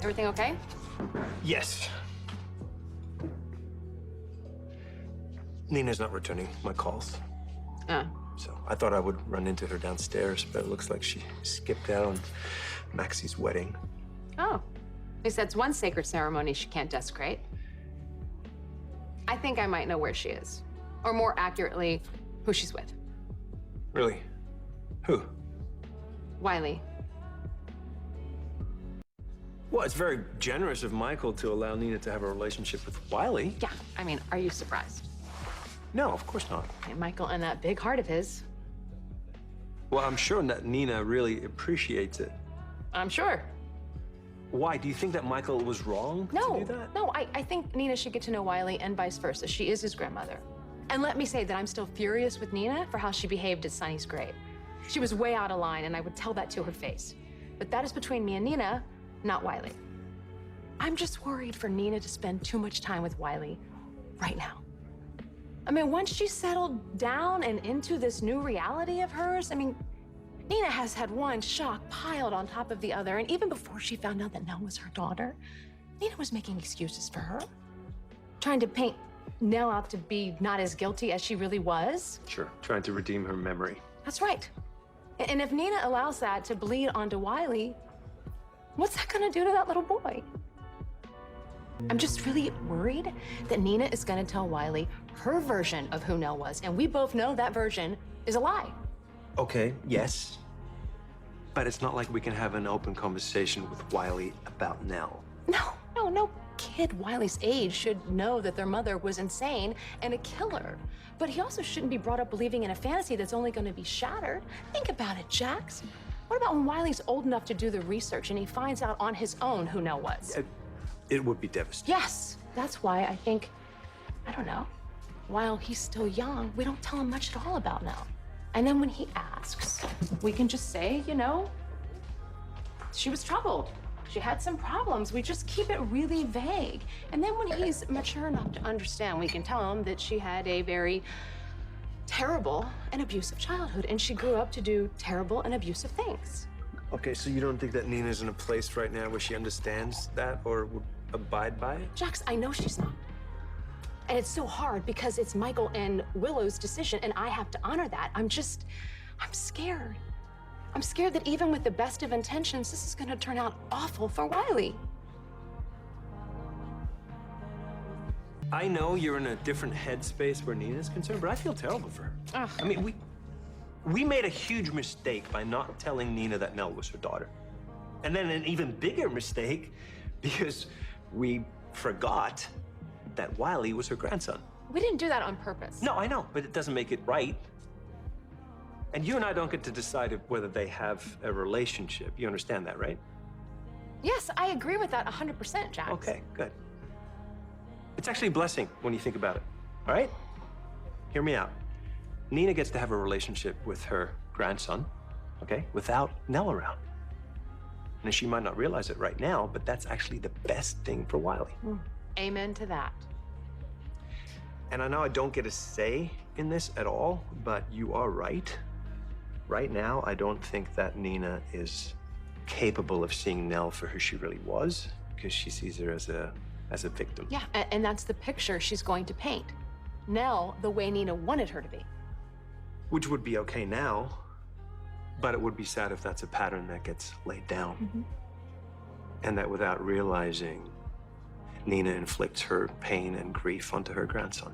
Everything okay? Yes. Nina's not returning my calls. So I thought I would run into her downstairs, but it looks like she skipped out on Maxie's wedding. Oh. At least that's one sacred ceremony she can't desecrate. I think I might know where she is. Or more accurately, who she's with. Really? Who? Wiley. Well, it's very generous of Michael to allow Nina to have a relationship with Wiley. Yeah, I mean, are you surprised? No, of course not. Okay, Michael and that big heart of his. Well, I'm sure that Nina really appreciates it. I'm sure. Why? Do you think that Michael was wrong to do that? No, I think Nina should get to know Wiley and vice versa. She is his grandmother. And let me say that I'm still furious with Nina for how she behaved at Sonny's grave. She was way out of line, and I would tell that to her face. But that is between me and Nina, not Wiley. I'm just worried for Nina to spend too much time with Wiley right now. I mean, once she's settled down and into this new reality of hers, I mean, Nina has had one shock piled on top of the other, and even before she found out that Nelle was her daughter, Nina was making excuses for her, trying to paint Nelle out to be not as guilty as she really was. Sure, trying to redeem her memory. That's right. And if Nina allows that to bleed onto Wiley, what's that gonna do to that little boy? I'm just really worried that Nina is gonna tell Wiley her version of who Nelle was, and we both know that version is a lie. Okay, yes. But it's not like we can have an open conversation with Wiley about Nelle. No kid Wiley's age should know that their mother was insane and a killer. But he also shouldn't be brought up believing in a fantasy that's only gonna be shattered. Think about it, Jax. What about when Wiley's old enough to do the research and he finds out on his own who Nelle was? It would be devastating. Yes, that's why I think, I don't know, while he's still young, we don't tell him much at all about Nelle. And then when he asks, we can just say, you know, she was troubled. She had some problems. We just keep it really vague. And then when he's mature enough to understand, we can tell him that she had a very terrible and abusive childhood, and she grew up to do terrible and abusive things. Okay, so you don't think that Nina's in a place right now where she understands that or would abide by it? Jax, I know she's not. And it's so hard because it's Michael and Willow's decision, and I have to honor that. I'm scared. I'm scared that even with the best of intentions, this is gonna turn out awful for Wiley. I know you're in a different headspace where Nina's concerned, but I feel terrible for her. Ugh. I mean, we made a huge mistake by not telling Nina that Nelle was her daughter. And then an even bigger mistake because we forgot that Wiley was her grandson. We didn't do that on purpose. No, I know, but it doesn't make it right. And you and I don't get to decide whether they have a relationship. You understand that, right? Yes, I agree with that 100%, Jax. Okay, good. It's actually a blessing when you think about it, all right? Hear me out. Nina gets to have a relationship with her grandson, okay, without Nelle around. And she might not realize it right now, but that's actually the best thing for Wiley. Amen to that. And I know I don't get a say in this at all, but you are right. Right now, I don't think that Nina is capable of seeing Nelle for who she really was, because she sees her as a victim. Yeah, and that's the picture she's going to paint. Nelle, the way Nina wanted her to be. Which would be okay now, but it would be sad if that's a pattern that gets laid down. And that without realizing, Nina inflicts her pain and grief onto her grandson.